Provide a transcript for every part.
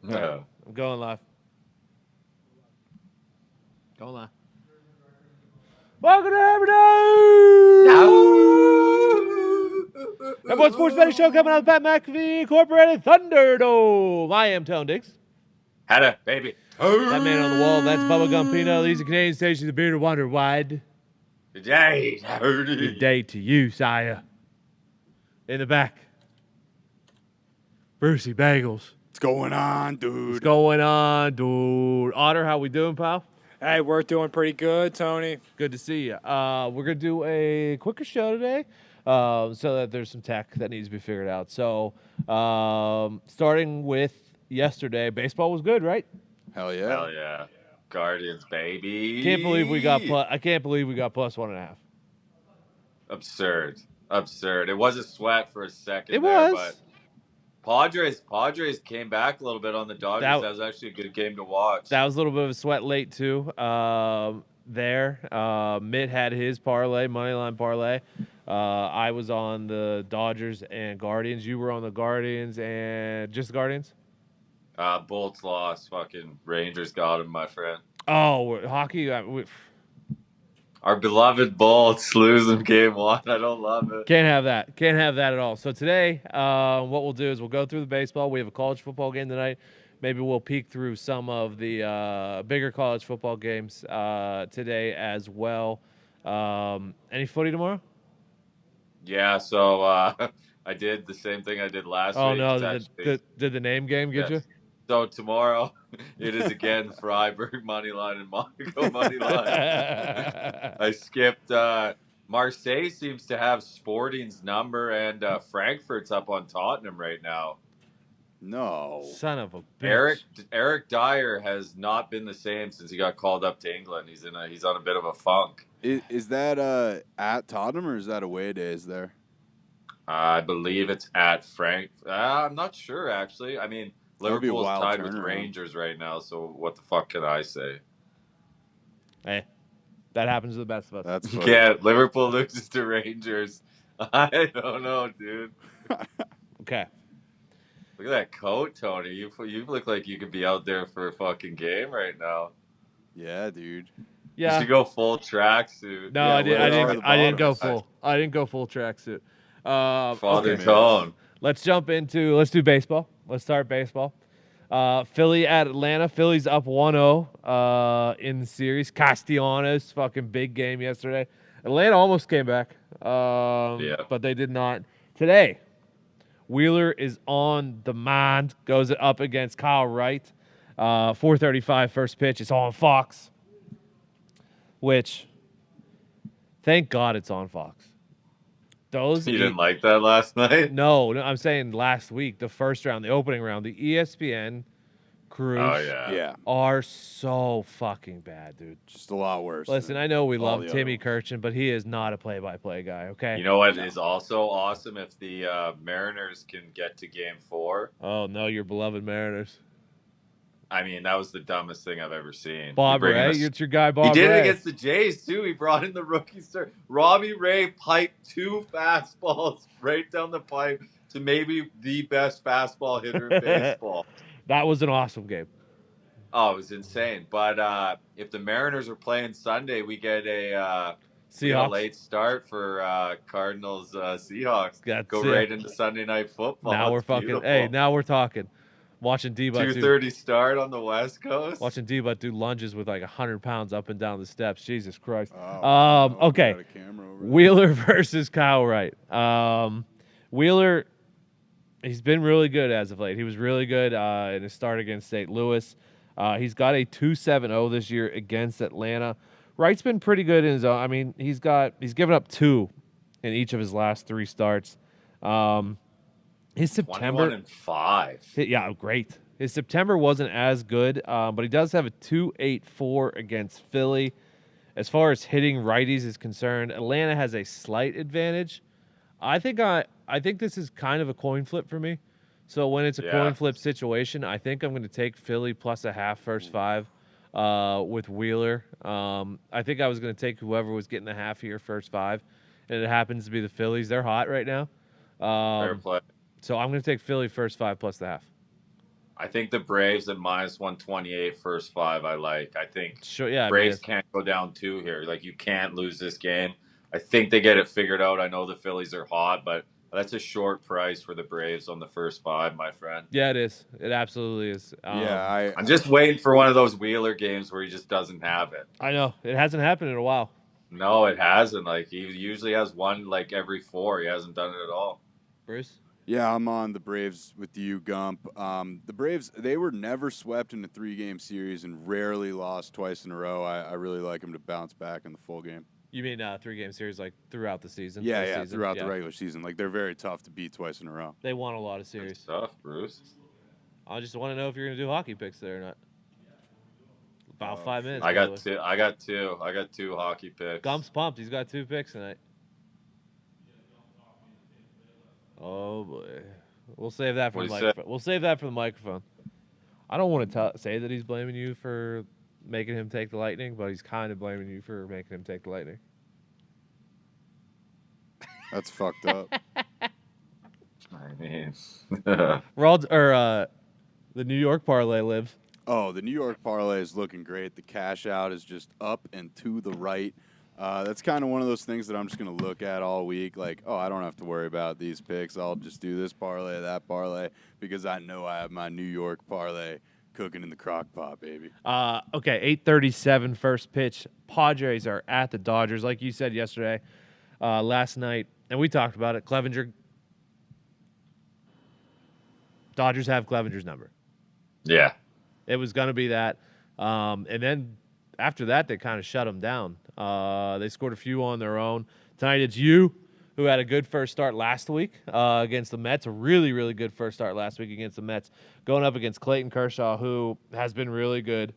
No. I'm going live. Going live. Welcome to Hammer Dahn! Number one sports betting show coming out of the Pat McAfee Incorporated Thunderdome. I am Tone Diggs. Had a baby. That man on the wall, that's Bubba Gumpino. These are Canadian stations, the bearded wonder wide. Good day. Good day to you, sire. In the back, Brucey Bagels. What's going on, dude? What's going on, dude? Otter, how we doing, pal? Hey, we're doing pretty good, Tony. Good to see you. We're going to do a quicker show today so that there's some tech that needs to be figured out. So starting with yesterday, baseball was good, right? Hell yeah. Hell yeah. Guardians, baby. Can't believe we got I can't believe we got plus 1.5. Absurd. It was a sweat for a second It there, was. but Padres came back a little bit on the Dodgers. That was actually a good game to watch. That was a little bit of a sweat late, too. Mitt had his parlay, moneyline parlay. I was on the Dodgers and Guardians. You were on the Guardians and just the Guardians? Bolts lost. Fucking Rangers got him, my friend. Oh, hockey? Our beloved Bolts losing game one. I don't love it. Can't have that. Can't have that at all. So today, what we'll do is we'll go through the baseball. We have a college football game tonight. Maybe we'll peek through some of the bigger college football games today as well. Any footy tomorrow? Yeah, so I did the same thing I did last week. Oh, no. Did the name game get you? So tomorrow, it is again Freiburg moneyline and Monaco moneyline. I skipped. Marseille seems to have Sporting's number, and Frankfurt's up on Tottenham right now. No. Son of a bitch. Eric Dyer has not been the same since he got called up to England. He's on a bit of a funk. Is that at Tottenham or is that away days there? I believe it's at I'm not sure, actually. I mean, Liverpool's tied with Rangers right now, so what the fuck can I say? Hey, that happens to the best of us. That's yeah, Liverpool loses to Rangers. I don't know, dude. Okay. Look at that coat, Tony. You look like you could be out there for a fucking game right now. Yeah, dude. Yeah. You should go full tracksuit. No, yeah, I didn't go full. I didn't go full tracksuit. Father Tone. Let's do baseball. Let's start baseball. Philly at Atlanta. Philly's up 1-0 in the series. Castellanos, fucking big game yesterday. Atlanta almost came back, but they did not. Today, Wheeler is on the mound. Goes up against Kyle Wright. 4:35 first pitch. It's on Fox. Which, thank God it's on Fox. You didn't like that last night? No, I'm saying last week, the first round, the opening round, the ESPN crews are so fucking bad, dude. Just a lot worse. Listen, I know we love Timmy Kirchin, but he is not a play-by-play guy, okay? You know what is also awesome? If the Mariners can get to Game 4. Oh, no, your beloved Mariners. I mean, that was the dumbest thing I've ever seen. Bob Ray, it's your guy, Bob Ray. He did it against the Jays, too. He brought in the rookie star. Robbie Ray piped 2 fastballs right down the pipe to maybe the best fastball hitter in baseball. That was an awesome game. Oh, it was insane. But if the Mariners are playing Sunday, we get a late start for Cardinals Seahawks. Go right into Sunday Night Football. Now we're fucking. Beautiful. Hey, now we're talking. Watching D-Butt 2:30 start on the West Coast. Watching D-Butt do lunges with like 100 pounds up and down the steps. Jesus Christ. Okay. Wheeler versus Kyle Wright. Wheeler, he's been really good as of late. He was really good in his start against St. Louis. He's got a 2.70 this year against Atlanta. Wright's been pretty good in his own. I mean, he's given up 2 in each of his last 3 starts. His September 21-5. Yeah, great. His September wasn't as good, but he does have a 2.84 against Philly. As far as hitting righties is concerned, Atlanta has a slight advantage. I think this is kind of a coin flip for me. So when it's a coin flip situation, I think I'm going to take Philly plus a half first 5 with Wheeler. I think I was going to take whoever was getting the half here first 5, and it happens to be the Phillies. They're hot right now. Fair play. So I'm going to take Philly first 5 plus the half. I think the Braves at minus 128 first 5 I like. I think Sure, yeah. Braves can't go down 2 here. Like, you can't lose this game. I think they get it figured out. I know the Phillies are hot, but that's a short price for the Braves on the first 5, my friend. Yeah, it is. It absolutely is. I'm just waiting for one of those Wheeler games where he just doesn't have it. I know. It hasn't happened in a while. No, it hasn't. Like, he usually has one like every 4. He hasn't done it at all. Bruce? Yeah, I'm on the Braves with you, Gump. The Braves, they were never swept in a 3-game series and rarely lost twice in a row. I really like them to bounce back in the full game. You mean 3-game series like throughout the season? Yeah, throughout the regular season. Like, they're very tough to beat twice in a row. They won a lot of series. That's tough, Bruce. I just want to know if you're going to do hockey picks there or not. About 5 minutes. I got two. I got two hockey picks. Gump's pumped. He's got 2 picks tonight. Oh boy, we'll save that for the microphone. We'll save that for the microphone. I don't want to say that he's blaming you for making him take the Lightning, but he's kind of blaming you for making him take the Lightning. That's fucked up. I mean, the New York parlay lives. Oh, the New York parlay is looking great. The cash out is just up and to the right. That's kind of one of those things that I'm just going to look at all week. Like, oh, I don't have to worry about these picks. I'll just do this parlay, that parlay, because I know I have my New York parlay cooking in the crock pot, baby. Okay, 8:37 first pitch. Padres are at the Dodgers, like you said yesterday, last night, and we talked about it. Dodgers have Clevenger's number. Yeah. It was going to be that. And then after that, they kind of shut them down. They scored a few on their own. Tonight it's you, who had a good first start last week against the Mets. A really, really good first start last week against the Mets. Going up against Clayton Kershaw, who has been really good.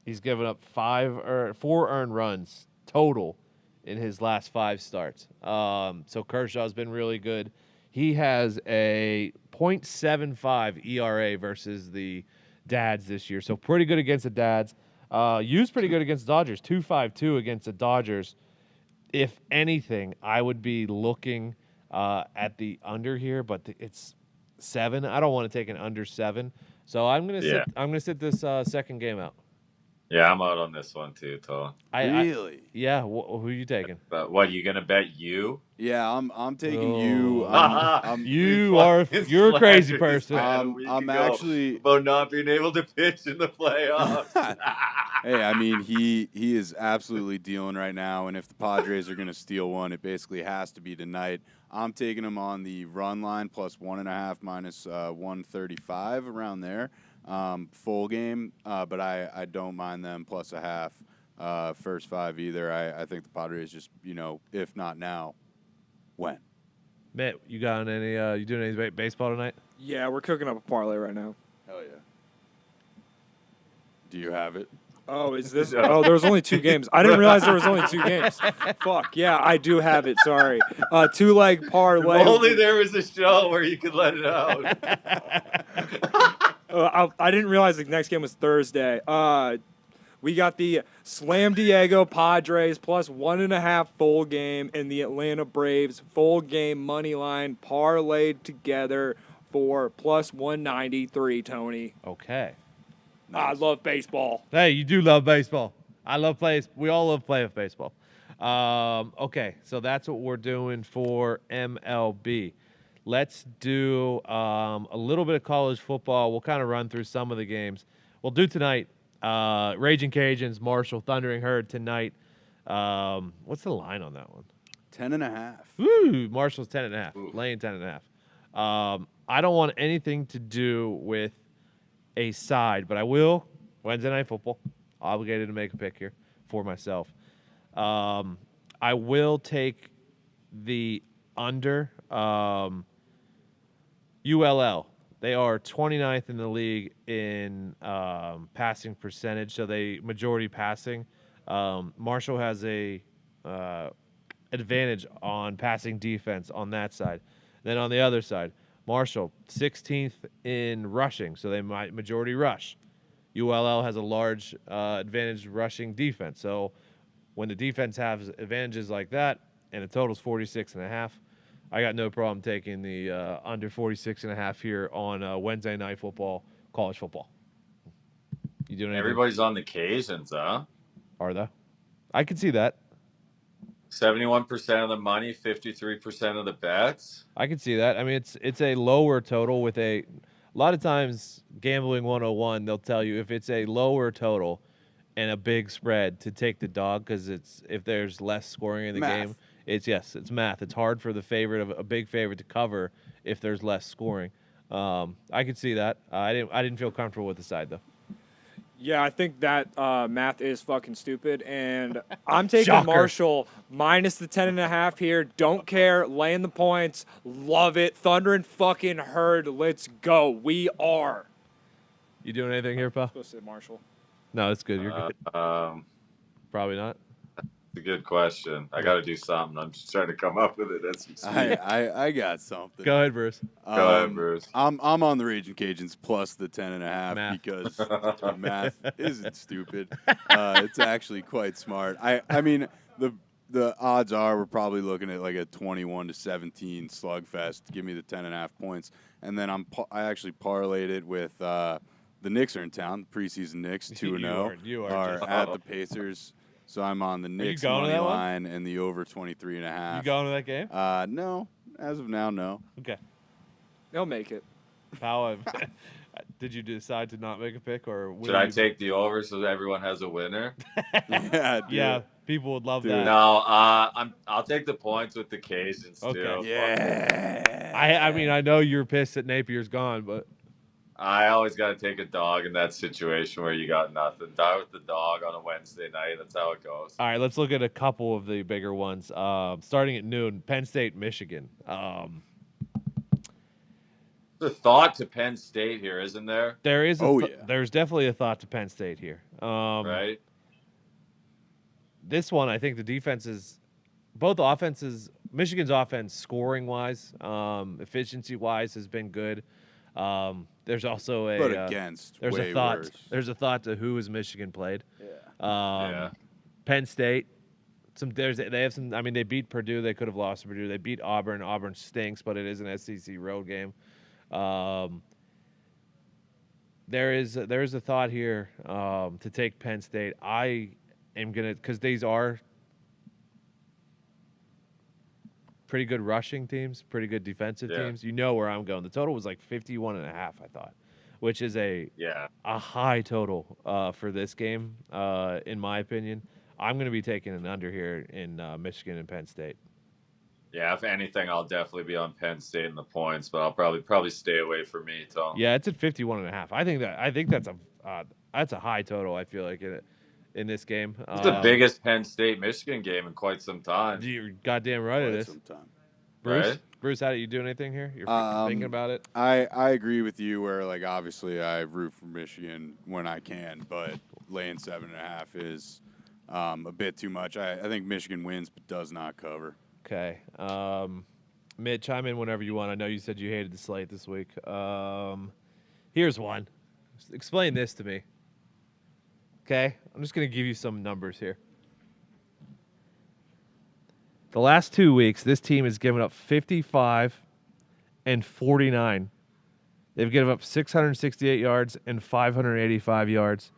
He's given up 4 earned runs total in his last 5 starts. So Kershaw's been really good. He has a .75 ERA versus the Dads this year. So pretty good against the Dads. Yu's pretty good against the Dodgers. 2.52 against the Dodgers. If anything, I would be looking at the under here, but it's 7. I don't want to take an under 7. So I'm gonna sit this second game out. Yeah, I'm out on this one too, Toll. Really? Yeah. Who are you taking? But what, you gonna bet you? Yeah, I'm taking you. You're a crazy person. I'm actually about not being able to pitch in the playoffs. Hey, I mean, he is absolutely dealing right now, and if the Padres are going to steal one, it basically has to be tonight. I'm taking him on the run line plus 1.5 minus 135 around there. Full game, but I don't mind them plus a half first 5 either. I think the Padres just, if not now, when? Matt, you got any? You doing any baseball tonight? Yeah, we're cooking up a parlay right now. Hell yeah. Do you have it? Oh, is this? Oh, there was only 2 games. I didn't realize there was only 2 games. Fuck. Yeah, I do have it. Sorry. 2-leg parlay. If only there was a show where you could let it out. I didn't realize the next game was Thursday. We got the Slam Diego Padres plus 1.5 full game and the Atlanta Braves full game money line parlayed together for plus 193, Tony. Okay. Nice. I love baseball. Hey, you do love baseball. I love plays. We all love playing baseball. Okay, so that's what we're doing for MLB. Let's do a little bit of college football. We'll kind of run through some of the games. We'll do tonight. Raging Cajuns, Marshall, Thundering Herd tonight. What's the line on that one? 10.5. Woo! Marshall's 10.5. Laying 10.5. I don't want anything to do with a side, but I will. Wednesday Night Football. Obligated to make a pick here for myself. I will take the under. ULL. They are 29th in the league in passing percentage, so they majority passing. Marshall has a advantage on passing defense on that side. Then on the other side, Marshall 16th in rushing, so they might majority rush. ULL has a large advantage rushing defense. So when the defense has advantages like that, and the total's 46.5, I got no problem taking the under 46.5 here on Wednesday night football, college football. You doing anything? Everybody's on the Cajuns, huh? Are they? I can see that. 71% of the money, 53% of the bets. I can see that. I mean, it's a lower total with a lot of times gambling 101. They'll tell you if it's a lower total and a big spread to take the dog because it's if there's less scoring in the Math. game. It's math. It's hard for the favorite of a big favorite to cover if there's less scoring. I could see that. I didn't feel comfortable with the side though. Yeah, I think that math is fucking stupid, and I'm taking Shocker. Marshall minus the 10.5 here. Don't care, laying the points, love it. Thunder and fucking Herd, let's go. We are. You doing anything here, pal? Supposed to say Marshall. No, it's good. You're good. Probably not. It's a good question. I got to do something. I'm just trying to come up with it as we speak. I got something. Go ahead, Bruce. Go ahead, Bruce. I'm on the Raging Cajuns plus the 10.5 Math. because math isn't stupid. It's actually quite smart. I mean the odds are we're probably looking at like a 21-17 slugfest. Give me the 10.5 points, and then I actually parlayed it with the Knicks are in town. The preseason Knicks 2-0 You are just- at the Pacers. So I'm on the Knicks going to money that one? line and the over 23.5. You going to that game? No, as of now, no. Okay. They'll make it. Pal, did you decide to not make a pick or? will Should I you- take the over so that everyone has a winner? Yeah, dude. Yeah, people would love Dude. that. No, I'll take the points with the Cajuns too. Okay. Yeah. I mean, I know you're pissed that Napier's gone, but I always got to take a dog in that situation where you got nothing. Die with the dog on a Wednesday night. That's how it goes. all right, let's look at a couple of the bigger ones. Starting at noon, Penn State, Michigan. There's a thought to Penn State here, isn't there? There is. Oh, yeah. There's definitely a thought to Penn State here. Right? This one, I think the defenses, both offenses, Michigan's offense, scoring wise, efficiency wise, has been good. There's also a But against there's way a thought. worse. There's a thought to who has Michigan played. Yeah. Penn State. They have some. I mean, they beat Purdue. They could have lost to Purdue. They beat Auburn. Auburn stinks, but it is an SEC road game. There is a thought here to take Penn State. I am gonna because these are pretty good rushing teams, pretty good defensive Yeah. teams. You know where I'm going. The total was like 51.5, I thought, which is a high total for this game, in my opinion. I'm going to be taking an under here in Michigan and Penn State. Yeah, if anything, I'll definitely be on Penn State in the points, but I'll probably stay away from me, Tom. Yeah, it's at 51.5. I think that's a high total. I feel like in this game. It's the biggest Penn State Michigan game in quite some time. You're goddamn right it Quite is. some time. Bruce, Right? Bruce, how do you do anything here? You're thinking about it. I agree with you where, like, obviously I root for Michigan when I can, but laying 7.5 is a bit too much. I think Michigan wins but does not cover. Okay. Mitch, chime in whenever you want. I know you said you hated the slate this week. Here's one. Explain this to me. Okay? I'm just going to give you some numbers here. The last 2 weeks, this team has given up 55 and 49. They've given up 668 yards and 585 yards.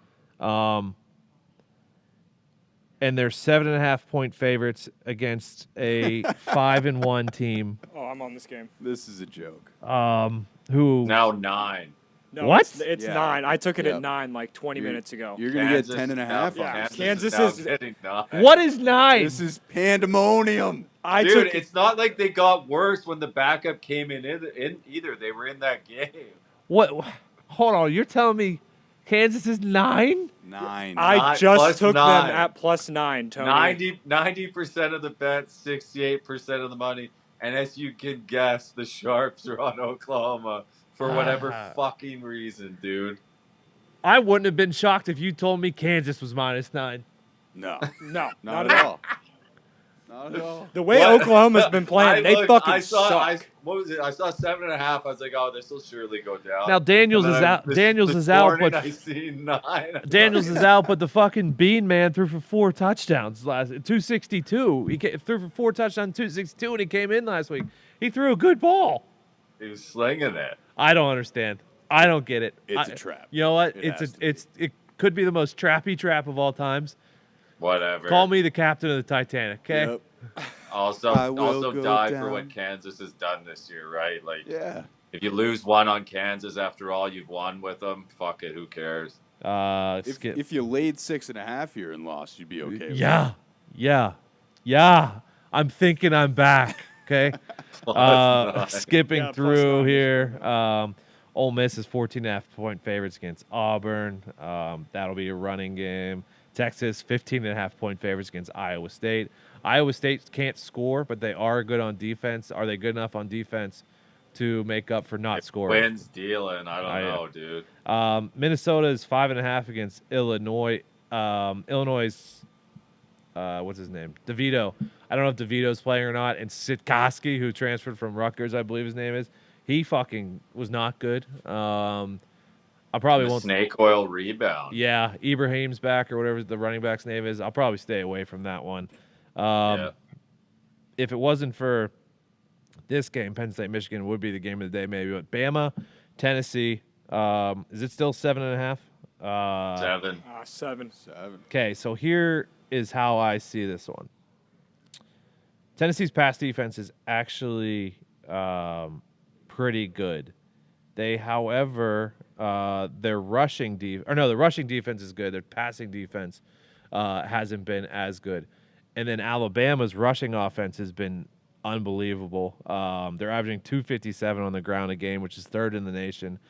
And they're 7.5-point favorites against a 5-1 team. Oh, I'm on this game. This is a joke. Who Now 9. No, What? It's Yeah. 9. I took it Yep. at 9 like 20 minutes ago. You're going to get Kansas 10.5? now- Yeah, on Kansas now is- getting 9. What is 9? This is pandemonium. I Dude, took it's not like they got worse when the backup came in either. They were in that game. What? Hold on. You're telling me Kansas is 9? 9. I Nine just plus took 9. them at +9, Tony. 90% of the bets, 68% of the money. And as you can guess, the Sharps are on Oklahoma for whatever fucking reason, dude. I wouldn't have been shocked if you told me Kansas was -9. No. No, Not at all. Not at all. The way What? Oklahoma's been playing, they fucking I saw, suck. what was it? I saw 7.5. I was like, oh, this will surely go down. Now Daniels And is then out. this Daniels is out, morning but I see 9. Daniels is out. But the fucking Bean Man threw for 4 touchdowns last 262. He threw for 4 touchdowns, 262, and he came in last week. He threw a good ball. He was slinging it. I don't understand. I don't get it. It's a trap. You know what? It has to be. It could be the most trappy trap of all times. Whatever. Call me the captain of the Titanic, okay? Yep. Also I will also go die for down. what Kansas has done this year, right? Like, Yeah. if you lose one on Kansas after all you've won with them, fuck it, who cares? If you laid 6.5 here and lost, you'd be okay. With Yeah. I'm thinking I'm back. Okay. Skipping Yeah, through +9. here. Ole Miss is 14.5-point favorites against Auburn. That'll be a running game. Texas 15.5-point favorites against Iowa State. Iowa State can't score, but they are good on defense. Are they good enough on defense to make up for not scoring? Wins dealing. I don't know, dude. Minnesota is 5.5 against Illinois. Illinois, what's his name? DeVito. I don't know if DeVito's playing or not. And Sitkoski, who transferred from Rutgers, I believe his name is. He fucking was not good. I probably The won't. snake oil rebound. Yeah, Ibrahim's back or whatever the running back's name is. I'll probably stay away from that one. Yeah. If it wasn't for this game, Penn State, Michigan would be the game of the day maybe. But Bama, Tennessee, is it still 7.5? 7. 7. 7. Okay, so here is how I see this one. Tennessee's pass defense is actually pretty good. They, however, their rushing the rushing defense is good. Their passing defense hasn't been as good. And then Alabama's rushing offense has been unbelievable. They're averaging 257 on the ground a game, which is third in the nation.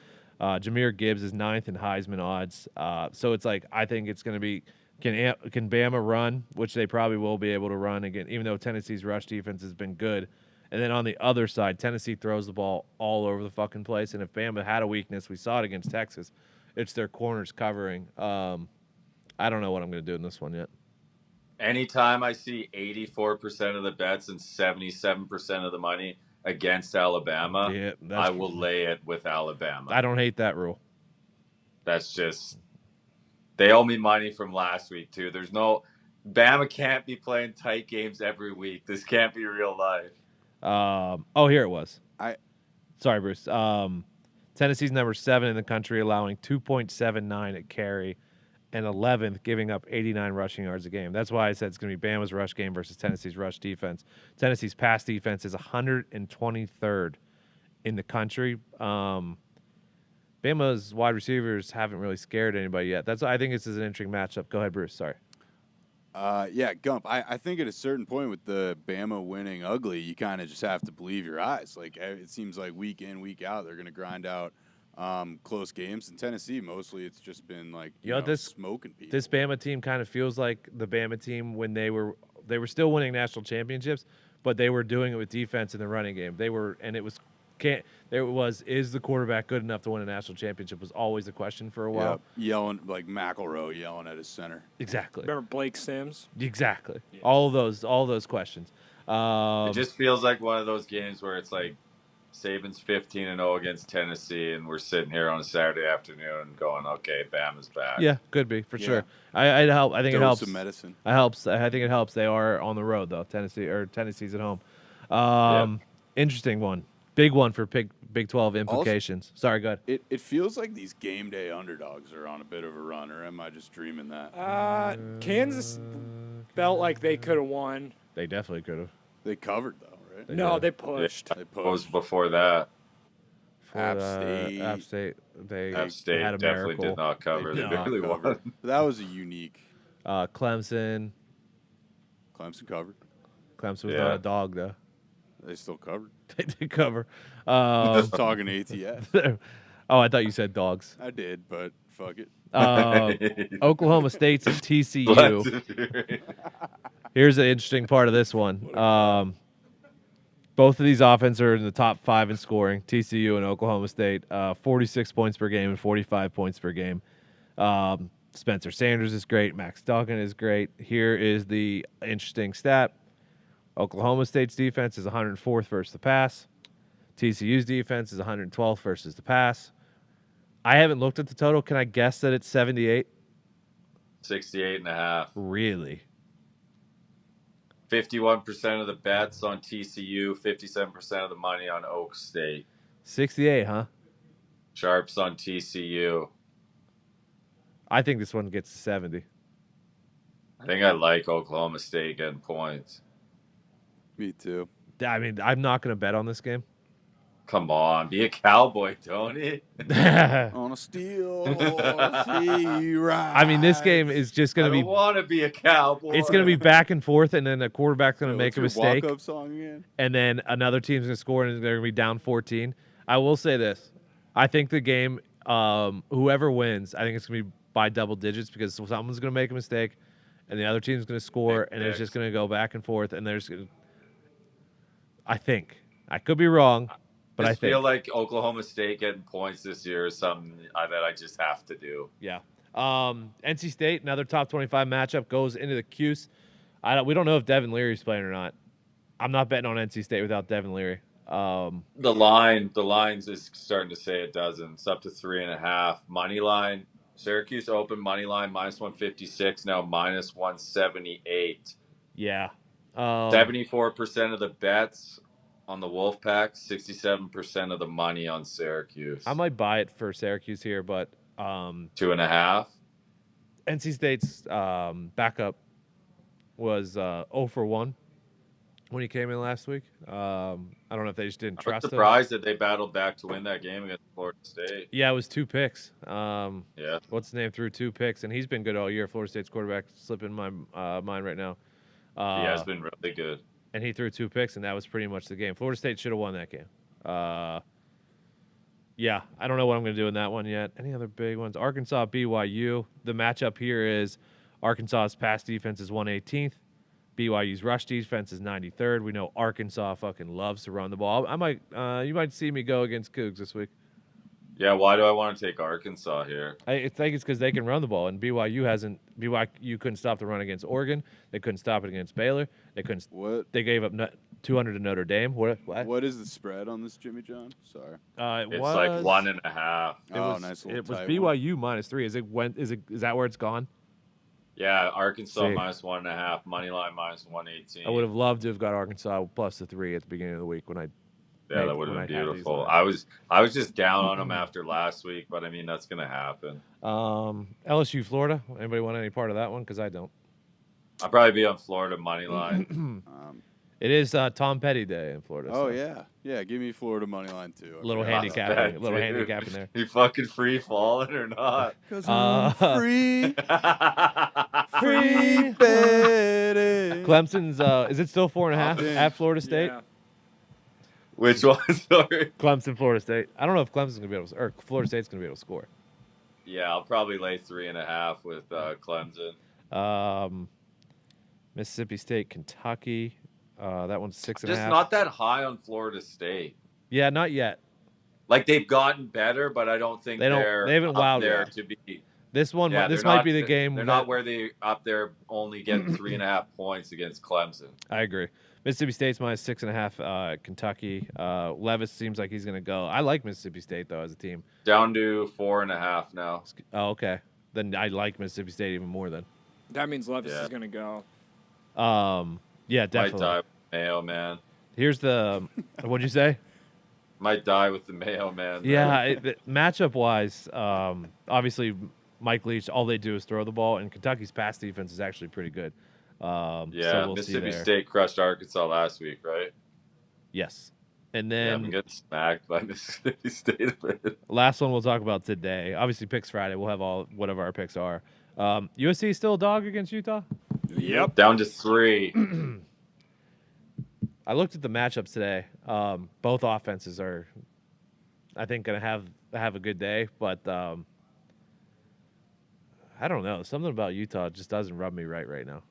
Jahmyr Gibbs is 9th in Heisman odds. So it's like, I think it's going to be, can Bama run, which they probably will be able to run again, even though Tennessee's rush defense has been good. And then on the other side, Tennessee throws the ball all over the fucking place. And if Bama had a weakness, we saw it against Texas, it's their corners covering. I don't know what I'm going to do in this one yet. Anytime I see 84% of the bets and 77% of the money against Alabama, Yeah, I will lay it with Alabama. I don't hate that rule. That's just, they owe me money from last week too. There's no, Bama can't be playing tight games every week. This can't be real life. Here it was. Sorry, Bruce. Tennessee's number 7 in the country, allowing 2.79 at carry, and 11th, giving up 89 rushing yards a game. That's why I said it's going to be Bama's rush game versus Tennessee's rush defense. Tennessee's pass defense is 123rd in the country. Bama's wide receivers haven't really scared anybody yet. That's why I think this is an interesting matchup. Go ahead, Bruce. Sorry. Yeah, Gump, I think at a certain point with the Bama winning ugly, you kind of just have to believe your eyes. Like, it seems like week in, week out, they're going to grind out close games. In Tennessee, mostly it's just been like, smoking people. This Bama team kind of feels like the Bama team when they were still winning national championships, but they were doing it with defense in the running game. Is the quarterback good enough to win a national championship was always a question for a while. Yep. Yelling, like McElroy yelling at his center. Exactly. Remember Blake Sims? Exactly. Yeah. All those questions. It just feels like one of those games where it's like Saban's 15-0 against Tennessee, and we're sitting here on a Saturday afternoon going, okay, Bama's back. Yeah, could be for sure. I think it helps. Dose of medicine. I think it helps. They are on the road though. Tennessee's at home. Interesting one. Big one for Big 12 implications. Also, sorry, go ahead. It feels like these game day underdogs are on a bit of a run, or am I just dreaming that? Kansas felt like they could have won. They definitely could have. They covered though, right? No, they pushed. They What was pushed. before that? App State. App State. They App State had a definitely miracle. did not cover. They did not barely cover. won. That was a unique. Clemson. Clemson covered. Clemson was Yeah. not a dog though. They still covered. They did cover. I was talking ATS. I thought you said dogs. I did, but fuck it. Oklahoma State's at TCU. Here's the interesting part of this one. Both of these offenses are in the top 5 in scoring, TCU and Oklahoma State, 46 points per game and 45 points per game. Spencer Sanders is great. Max Duggan is great. Here is the interesting stat. Oklahoma State's defense is 104th versus the pass. TCU's defense is 112th versus the pass. I haven't looked at the total. Can I guess that it's 78? 68.5. Really? 51% of the bets on TCU, 57% of the money on Oak State. 68, huh? Sharps on TCU. I think this one gets to 70. I think I like Oklahoma State getting points. Me too. I mean, I'm not going to bet on this game. Come on, be a cowboy, Tony. On a steel horse he rides. I mean, this game is just I going to don't be. want to be a cowboy. It's going to be back and forth, and then a quarterback's going to make a mistake, Walk-up song again? and then another team's going to score, and they're going to be down 14. I will say this: I think the game, whoever wins, I think it's going to be by double digits because someone's going to make a mistake, and the other team's going to score, and it's just going to go back and forth, and there's. I think I could be wrong. But I feel like Oklahoma State getting points this year is something that I just have to do. Yeah. NC State, another top 25 matchup, goes into the Cuse. We don't know if Devin Leary's playing or not. I'm not betting on NC State without Devin Leary. The lines is starting to say it doesn't. It's up to 3.5. Money line, Syracuse open money line minus 156, now minus 178. Yeah. 74% of the bets on the Wolfpack, 67% of the money on Syracuse. I might buy it for Syracuse here, but 2.5. NC State's backup was 0 for 1 when he came in last week. I don't know if they just didn't trust him. I'm surprised that they battled back to win that game against Florida State. Yeah, it was 2 picks. Yeah. What's his name threw 2 picks, and he's been good all year. Florida State's quarterback slipping my mind right now. He has been really good. And he threw 2 picks, and that was pretty much the game. Florida State should have won that game. Yeah, I don't know what I'm going to do in that one yet. Any other big ones? Arkansas, BYU. The matchup here is Arkansas's pass defense is 118th. BYU's rush defense is 93rd. We know Arkansas fucking loves to run the ball. You might see me go against Cougs this week. Yeah, why do I want to take Arkansas here? I think it's because they can run the ball, and BYU couldn't stop the run against Oregon. They couldn't stop it against Baylor. They couldn't. What? They gave up 200 to Notre Dame. What? What is the spread on this, Jimmy John? Sorry. It's like 1.5. Nice little It was tight BYU -3. Is that where it's gone? Yeah, Arkansas See. minus 1.5, money line minus 118. I would have loved to have got Arkansas plus the 3 at the beginning of the week when I. Yeah, that would have been beautiful. I was just down on them after last week, but I mean that's gonna happen. LSU, Florida. Anybody want any part of that one? Because I don't. I'll probably be on Florida money line. It is Tom Petty Day in Florida. Oh so. yeah. Give me Florida money line too. Little handicap handicapping there. You fucking free falling or not? 'Cause I'm free, free Free. betting. Clemson's. Is it still 4.5 at Florida State? Yeah. Which one? Sorry. Clemson, Florida State. I don't know if Clemson's gonna be able to, or Florida State's gonna be able to score. Yeah, I'll probably lay 3.5 with Clemson. Mississippi State, Kentucky. That one's 6.5. Just not that high on Florida State. Yeah, not yet. Like they've gotten better, but I don't think They haven't up wowed there yet. to be. This one, Yeah, this they're might not- be the game. They're not where they up there only getting 3.5 points against Clemson. I agree. Mississippi State's minus 6.5. Kentucky. Levis seems like he's gonna go. I like Mississippi State though as a team. Down to 4.5 now. Oh, okay. Then I like Mississippi State even more. Then. That means Levis is going to go. Yeah, Might definitely. die with Mayo, man. Here's the. What'd you say? Might die with the Mayo, man. Yeah, matchup wise, obviously Mike Leach. All they do is throw the ball, and Kentucky's pass defense is actually pretty good. Yeah, so we'll Mississippi see there. State crushed Arkansas last week, right? Yes, and Yeah, then I'm getting smacked by Mississippi State a bit. last one we'll talk about today. Obviously, picks Friday. We'll have all whatever our picks are. USC still a dog against Utah. Yep. Down to 3. I looked at the matchups today. Both offenses are, I think, going to have a good day, but I don't know. Something about Utah just doesn't rub me right now.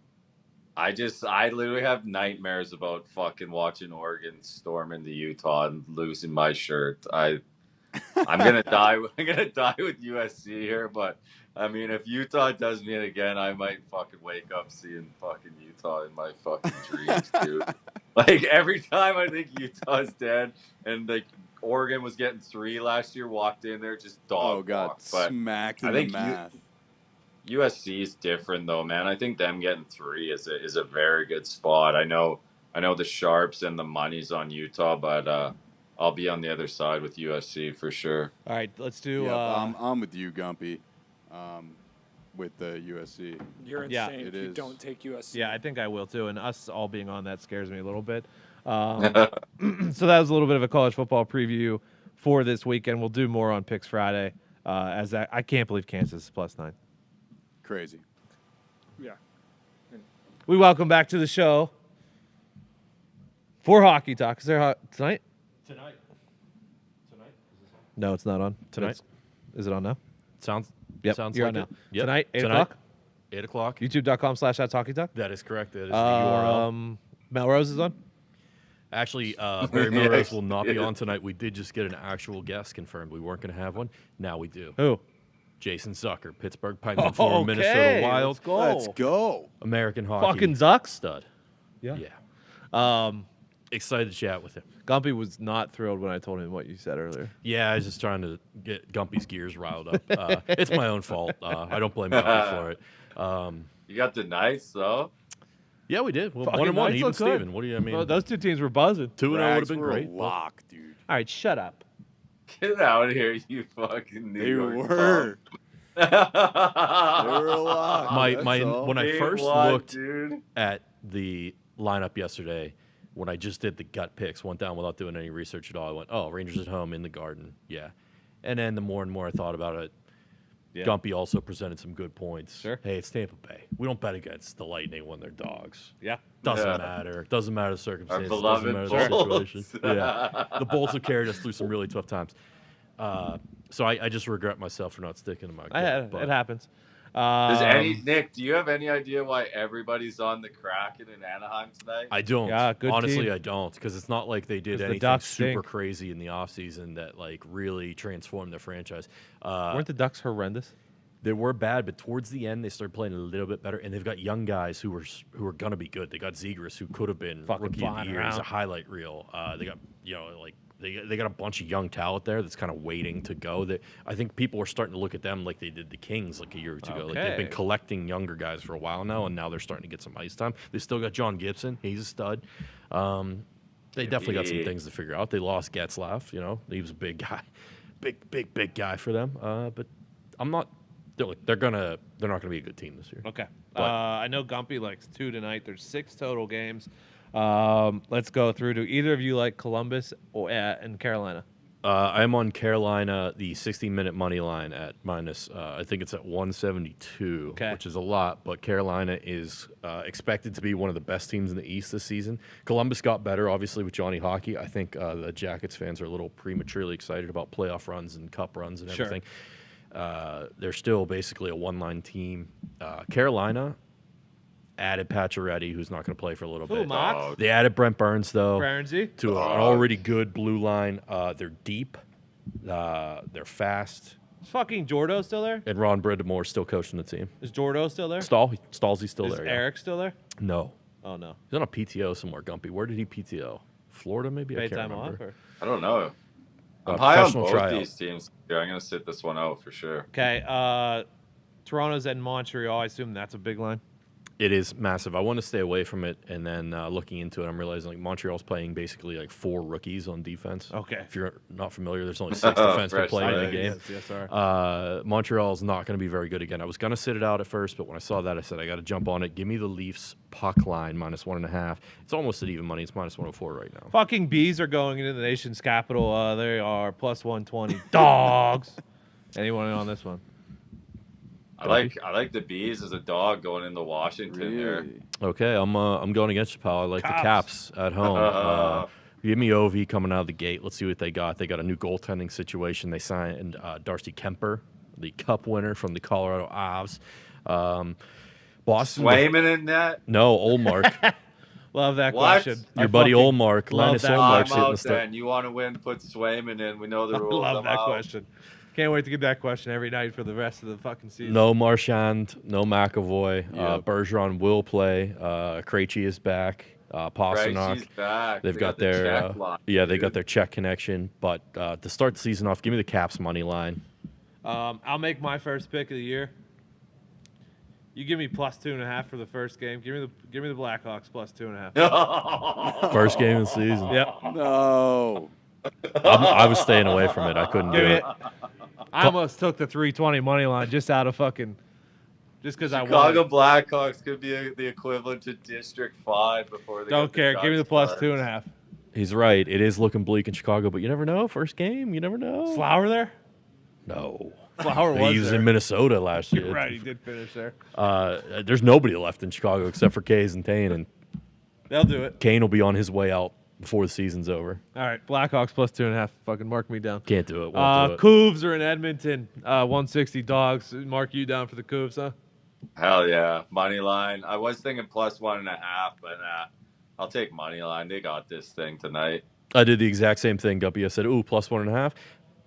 I literally have nightmares about fucking watching Oregon storm into Utah and losing my shirt. I'm gonna die. I'm gonna die with USC here, but I mean, if Utah does me in again, I might fucking wake up seeing fucking Utah in my fucking dreams, dude. Like every time I think Utah's dead, and like Oregon was getting 3 last year, walked in there just dog got walked. But smacked in I the think math. USC is different though, man. I think them getting 3 is a very good spot. I know the sharps and the money's on Utah, but I'll be on the other side with USC for sure. All right, let's do. Yeah, I'm with you, Gumpy, with the USC. You're Yeah, insane if you don't take USC. Yeah, I think I will too. And us all being on that scares me a little bit. So that was a little bit of a college football preview for this weekend. We'll do more on Picks Friday. As I can't believe Kansas is +9. Crazy. Yeah. We welcome back to the show for Hockey Talk. Is there tonight? Tonight. No, it's not on. Tonight? Is it on now? Sounds Yep, you're on now. Yep. Tonight, 8 o'clock? 8 o'clock. YouTube.com/@HockeyTalk. That is correct. That is the URL. Melrose is on? Actually, Barry Melrose will not be on tonight. We did just get an actual guest confirmed. We weren't going to have one. Now we do. Who? Jason Zucker, Pittsburgh Penguin, former Minnesota Wild. Let's go. Let's go. American hockey. Fucking Zucks? Stud. Yeah. Yeah. Excited to chat with him. Gumpy was not thrilled when I told him what you said earlier. Yeah, I was just trying to get Gumpy's gears riled up. It's my own fault. I don't blame Gumpy for it. You got the Knights though. Yeah, we did. Well, Fucking 1-1, Knights even look good. Steven. What do you mean? Well, those two teams were buzzing. 2-0 would have Rags been were great. a lock, dude. All right, shut up. Get out of here, you fucking New They York were. They were a lock. that's all. When I Big first one, looked dude. at the lineup yesterday, when I just did the gut picks, went down without doing any research at all. I went, oh, Rangers at home in the Garden, yeah. And then the more and more I thought about it, Gumpy also presented some good points. Sure. Hey, it's Tampa Bay. We don't bet against the Lightning when they're dogs. Yeah. Doesn't matter. Doesn't matter the circumstances. Our beloved doesn't matter the Bolts. situation. Yeah. The Bolts have carried us through some really tough times. So I just regret myself for not sticking to my gut. It happens. Nick, do you have any idea why everybody's on the Kraken in Anaheim tonight? I don't. Yeah, good Honestly, team. I don't, because it's not like they did 'Cause the anything Ducks super stink. crazy in the offseason that like really transformed their franchise. Weren't the Ducks horrendous? They were bad, but towards the end they started playing a little bit better, and they've got young guys who are gonna be good. They got Zegras, who could have been Fucking rookie of the flying year. He's a around. highlight reel. They got they got a bunch of young talent there that's kind of waiting to go. That I think people are starting to look at them like they did the Kings like a year or two ago. Like they've been Okay. collecting younger guys for a while now, and now they're starting to get some ice time. They still got John Gibson. He's a stud. They definitely got some things to figure out. They lost Getzlaff. He was a big guy, big guy for them. But I'm not. They're not gonna be a good team this year. Okay. But- I know Gumpy likes 2 tonight. There's 6 total games. Let's go through. Do either of you like Columbus and Carolina? I'm on Carolina, the 60-minute money line at minus. I think it's at 172, Okay. which is a lot. But Carolina is expected to be one of the best teams in the East this season. Columbus got better, obviously, with Johnny Hockey. I think the Jackets fans are a little prematurely excited about playoff runs and cup runs and Sure. everything. They're still basically a one-line team. Carolina added Pacioretty, who's not going to play for a little Who, bit. Mox? They added Brent Burns, though, Burnsy? to an already good blue line. They're deep. They're fast. Is fucking Jordo still there? And Ron Brittamore's still coaching the team. Is Jordo still there? Stallsy's still Is there. yeah. Eric still there? No. Oh, no. He's on a PTO somewhere, Gumpy. Where did he PTO? Florida, maybe? I Paid can't time off? remember. Or? I don't know. I'm high on professional both tryout. these teams. Yeah, I'm gonna sit this one out for sure. Okay. Toronto's in Montreal. I assume that's a big line. It is massive. I want to stay away from it, and then looking into it, I'm realizing like Montreal's playing basically like 4 rookies on defense. Okay. If you're not familiar, there's only 6 defensemen Fresh playing in the leg. game. Yes, sir. Montreal's not going to be very good again. I was going to sit it out at first, but when I saw that, I said I got to jump on it. Give me the Leafs puck line minus 1.5. It's almost at even money. It's minus 104 right now. Fucking bees are going into the nation's capital. They are plus 120. Dogs. Anyone in on this one? I like the Bees as a dog going into Washington here. Really? Okay, I'm going against you, pal. I like the Caps at home. Give me OV coming out of the gate. Let's see what they got. They got a new goaltending situation. They signed Darcy Kemper, the Cup winner from the Colorado Avs. Boston. Swayman in net. No, Olmark. Love that What? question. Your buddy Olmark. love Linus that. Olmark's I'm hitting the out start. then. You want to win, put Swayman in. We know the I rules. love I'm that out. question. Can't wait to get that question every night for the rest of the fucking season. No Marchand, no McAvoy. Yep. Bergeron will play. Krejci is back. Pasternak. She's back. They've They got the their check line, they got dude. their check connection. But to start the season off, give me the Caps money line. I'll make my first pick of the year. You give me plus 2.5 for the first game. Give me the Blackhawks plus 2.5. First game of the season. Yep. No. I was staying away from it. I couldn't do Give it. I almost took the 320 money line just out of fucking, just because I Chicago wanted. Blackhawks could be the equivalent to District 5 before they Don't get care. Give me the Ducks plus cards. 2.5. He's right. It is looking bleak in Chicago, but you never know. First game, you never know. Flower there? No. Flower was He was there. in Minnesota last year. You're right. He did finish there. There's nobody left in Chicago except for Kays and Tane, and They'll do it. Kane will be on his way out before the season's over. All right. Blackhawks plus 2.5. Fucking mark me down. Can't do it. Won't do it. Couves are in Edmonton. 160 dogs. Mark you down for the Couves, huh? Hell yeah, money line. I was thinking plus 1.5, but I'll take money line. They got this thing tonight. I did the exact same thing, Guppy. I said, ooh, plus 1.5.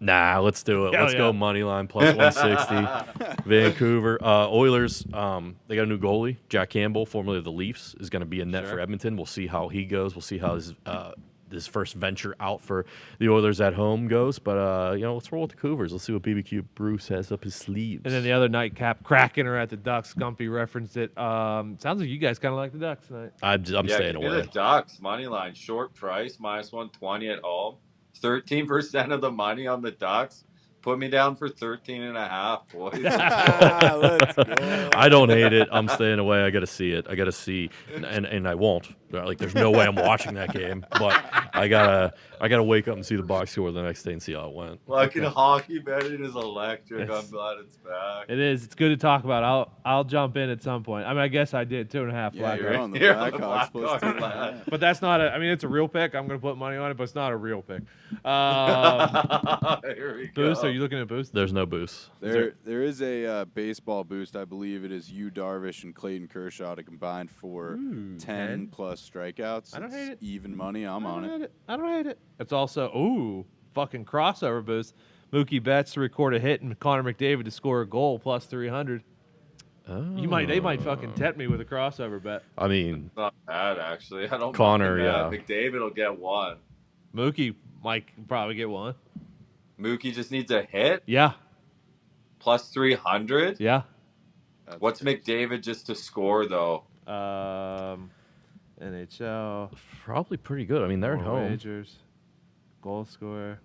Nah, let's do it. Hell Let's yeah. go money line plus 160. Vancouver. Oilers, they got a new goalie. Jack Campbell, formerly of the Leafs, is going to be in net for Edmonton. We'll see how he goes. We'll see how his first venture out for the Oilers at home goes. But, let's roll with the Cougars. Let's see what BBQ Bruce has up his sleeves. And then the other nightcap, Kraken are at the Ducks. Gumpy referenced it. Sounds like you guys kind of like the Ducks tonight. I'm staying give me away. the Ducks money line, short price, minus 120 at home. 13% of the money on the Ducks. Put me down for 13.5, boys. Let's go. I don't hate it. I'm staying away. I got to see it. I got to see, and I won't. Like, there's no way I'm watching that game. But I gotta wake up and see the box score the next day and see how it went. Fucking hockey betting is electric. I'm glad it's back. It is. It's good to talk about. I'll jump in at some point. I mean, I guess I did 2.5 Yeah, Blackhawks. you're on the You're on the Blackhawks plus Blackhawks. 2.5. But that's not a. I mean, it's a real pick. I'm going to put money on it, but it's not a real pick. Here we Boost? go. Are you looking at boost? There's no boost. There is a baseball boost. I believe it is Yu Darvish and Clayton Kershaw to combine for 10 plus strikeouts. I don't hate it. It's even money. I'm on it. I don't hate it. It's also fucking crossover boost. Mookie Betts to record a hit and Connor McDavid to score a goal plus 300. Oh. They might fucking tempt me with a crossover bet. I mean, It's not bad, actually. I don't Connor, mind that. yeah. McDavid will get one. Mookie might probably get one. Mookie just needs a hit, Yeah, plus 300. yeah. That's What's crazy. McDavid just to score, though? NHL. probably pretty good. I mean, they're at more home. wagers, goal scorer.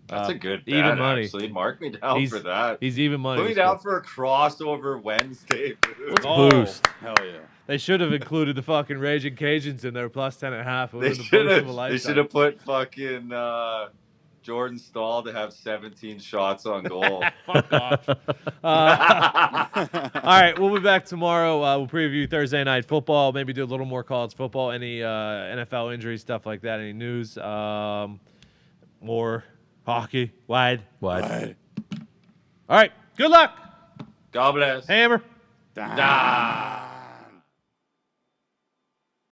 That's a good bet, even money. actually. Mark me down for that. He's even money. Put me to down score. for a crossover Wednesday. Dude. Oh. Boost. Hell yeah. They should have included the fucking Raging Cajuns in their plus 10.5. It They would've been the boost of a should lifetime. have put fucking Jordan Stahl to have 17 shots on goal. Fuck off. All right, we'll be back tomorrow. We'll preview Thursday night football. Maybe do a little more college football. Any NFL injuries, stuff like that. Any news? More hockey. Wide. Wide. All right. Good luck. God bless. Hammer. Ah.